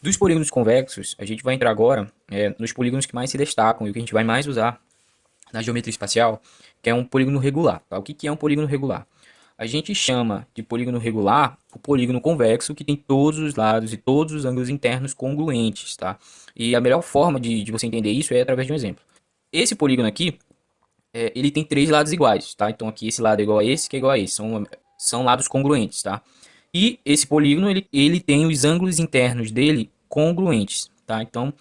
Dos polígonos convexos, a gente vai entrar agora nos polígonos que mais se destacam e o que a gente vai mais usar na geometria espacial, que é um polígono regular. Tá? O que é um polígono regular? A gente chama de polígono regular o polígono convexo que tem todos os lados e todos os ângulos internos congruentes. Tá? E a melhor forma de você entender isso é através de um exemplo. Esse polígono aqui, ele tem três lados iguais. Tá? Então aqui esse lado é igual a esse, que é igual a esse. São lados congruentes. Tá? E esse polígono ele tem os ângulos internos dele congruentes. Tá? Então,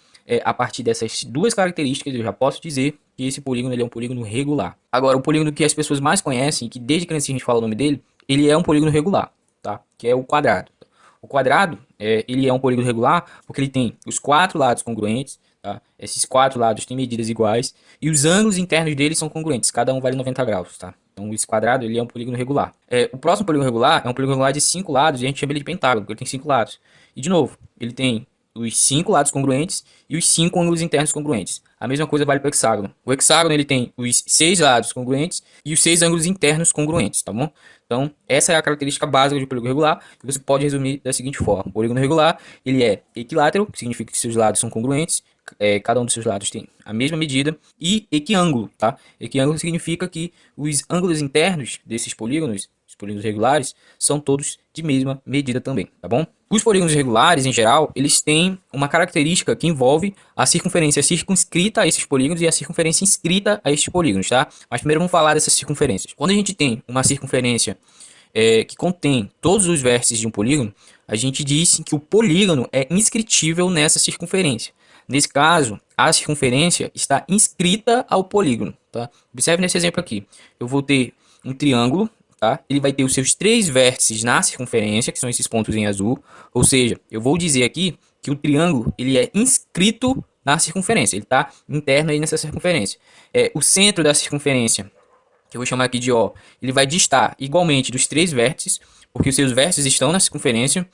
a partir dessas duas características, eu já posso dizer que esse polígono ele é um polígono regular. Agora, o polígono que as pessoas mais conhecem, que desde criança a gente fala o nome dele, ele é um polígono regular, tá? Que é o quadrado. O quadrado, ele é um polígono regular porque ele tem os quatro lados congruentes, tá? Esses quatro lados têm medidas iguais e os ângulos internos deles são congruentes, cada um vale 90 graus, tá? Então, esse quadrado ele é um polígono regular. O próximo polígono regular é um polígono regular de 5 lados e a gente chama ele de pentágono, porque ele tem 5 lados. E, de novo, ele tem os 5 lados congruentes e os 5 ângulos internos congruentes. A mesma coisa vale para o hexágono. O hexágono ele tem os 6 lados congruentes e os 6 ângulos internos congruentes, tá bom? Então, essa é a característica básica de polígono regular, que você pode resumir da seguinte forma. O polígono regular, ele é equilátero, que significa que seus lados são congruentes, cada um dos seus lados tem a mesma medida, e equiângulo, tá? Equiângulo significa que os ângulos internos desses polígonos, os polígonos regulares, são todos de mesma medida também, tá bom? Os polígonos regulares, em geral, eles têm uma característica que envolve a circunferência circunscrita a esses polígonos e a circunferência inscrita a estes polígonos, tá? Mas primeiro vamos falar dessas circunferências. Quando a gente tem uma circunferência que contém todos os vértices de um polígono, a gente diz que o polígono é inscritível nessa circunferência. Nesse caso, a circunferência está inscrita ao polígono, tá? Observe nesse exemplo aqui. Eu vou ter um triângulo, tá? Ele vai ter os seus três vértices na circunferência, que são esses pontos em azul. Ou seja, eu vou dizer aqui que o triângulo ele é inscrito na circunferência. Ele está interno aí nessa circunferência. O centro da circunferência, que eu vou chamar aqui de O, ele vai distar igualmente dos três vértices, porque os seus vértices estão na circunferência.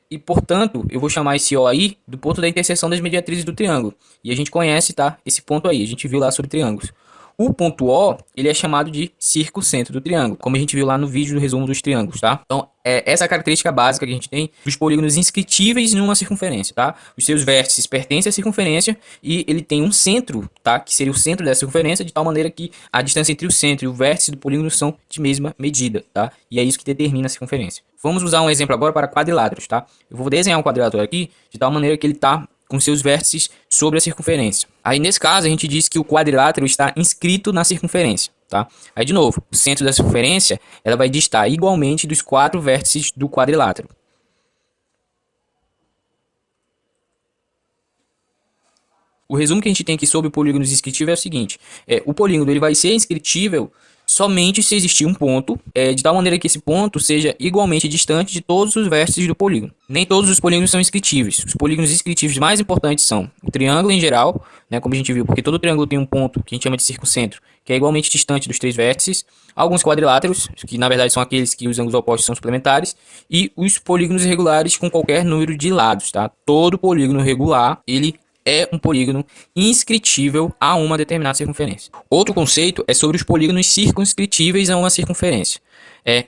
E, portanto, eu vou chamar esse O aí do ponto da interseção das mediatrizes do triângulo. E a gente conhece, tá? Esse ponto aí, a gente viu lá sobre triângulos. O ponto O, ele é chamado de circuncentro do triângulo, como a gente viu lá no vídeo do resumo dos triângulos, tá? Então, essa é a característica básica que a gente tem dos polígonos inscritíveis em uma circunferência, tá? Os seus vértices pertencem à circunferência e ele tem um centro, tá? Que seria o centro dessa circunferência, de tal maneira que a distância entre o centro e o vértice do polígono são de mesma medida, tá? E é isso que determina a circunferência. Vamos usar um exemplo agora para quadriláteros, tá? Eu vou desenhar um quadrilátero aqui, de tal maneira que ele tá com seus vértices sobre a circunferência. Aí, nesse caso, a gente diz que o quadrilátero está inscrito na circunferência, tá? Aí, de novo, o centro da circunferência, ela vai distar igualmente dos quatro vértices do quadrilátero. O resumo que a gente tem aqui sobre polígonos inscritíveis é o seguinte. O polígono ele vai ser inscritível somente se existir um ponto, de tal maneira que esse ponto seja igualmente distante de todos os vértices do polígono. Nem todos os polígonos são inscritíveis. Os polígonos inscritíveis mais importantes são o triângulo em geral, né, como a gente viu, porque todo triângulo tem um ponto que a gente chama de circuncentro, que é igualmente distante dos três vértices. Alguns quadriláteros, que na verdade são aqueles que os ângulos opostos são suplementares, e os polígonos regulares com qualquer número de lados, tá? Todo polígono regular, ele é um polígono inscritível a uma determinada circunferência. Outro conceito é sobre os polígonos circunscritíveis a uma circunferência.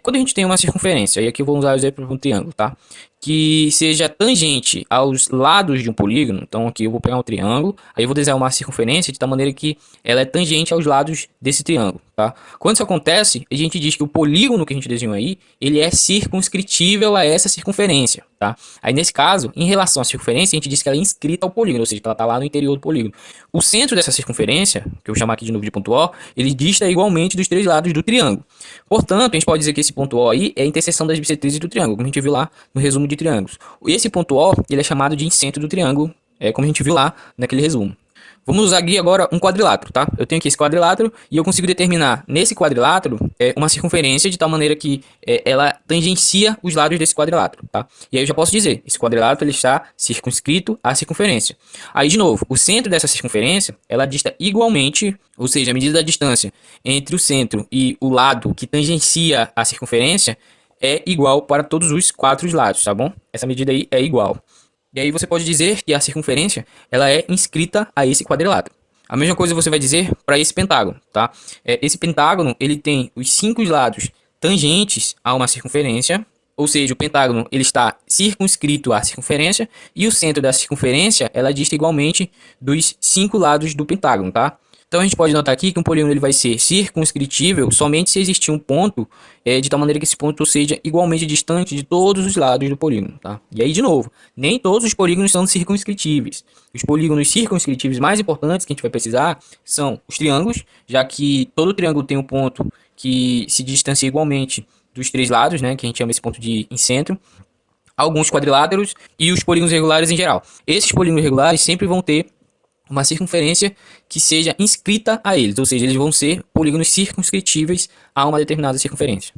Quando a gente tem uma circunferência, e aqui eu vou usar o exemplo de um triângulo, tá? Que seja tangente aos lados de um polígono, então aqui eu vou pegar um triângulo, aí eu vou desenhar uma circunferência de tal maneira que ela é tangente aos lados desse triângulo, tá? Quando isso acontece, a gente diz que o polígono que a gente desenhou aí, ele é circunscritível a essa circunferência, tá? Aí nesse caso, em relação à circunferência, a gente diz que ela é inscrita ao polígono, ou seja, que ela está lá no interior do polígono. O centro dessa circunferência, que eu vou chamar aqui de novo de ponto O, ele dista igualmente dos três lados do triângulo. Portanto, a gente pode dizer que esse ponto O aí é a interseção das bissetrizes do triângulo, como a gente viu lá no resumo de triângulos. Esse ponto O, ele é chamado de incentro do triângulo, como a gente viu lá naquele resumo. Vamos usar aqui agora um quadrilátero, tá? Eu tenho aqui esse quadrilátero e eu consigo determinar nesse quadrilátero uma circunferência de tal maneira que ela tangencia os lados desse quadrilátero, tá? E aí eu já posso dizer, esse quadrilátero ele está circunscrito à circunferência. Aí, de novo, o centro dessa circunferência, ela dista igualmente, ou seja, a medida da distância entre o centro e o lado que tangencia a circunferência é igual para todos os quatro lados, tá bom? Essa medida aí é igual. E aí você pode dizer que a circunferência ela é inscrita a esse quadrilátero. A mesma coisa você vai dizer para esse pentágono, tá? Esse pentágono ele tem os 5 lados tangentes a uma circunferência, ou seja, o pentágono ele está circunscrito à circunferência e o centro da circunferência ela dista igualmente dos 5 lados do pentágono, tá? Então a gente pode notar aqui que um polígono ele vai ser circunscritível somente se existir um ponto de tal maneira que esse ponto seja igualmente distante de todos os lados do polígono, tá? E aí de novo, nem todos os polígonos são circunscritíveis. Os polígonos circunscritíveis mais importantes que a gente vai precisar são os triângulos, já que todo triângulo tem um ponto que se distancia igualmente dos 3 lados, né, que a gente chama esse ponto de incentro, alguns quadriláteros e os polígonos regulares em geral. Esses polígonos regulares sempre vão ter uma circunferência que seja inscrita a eles, ou seja, eles vão ser polígonos circunscritíveis a uma determinada circunferência.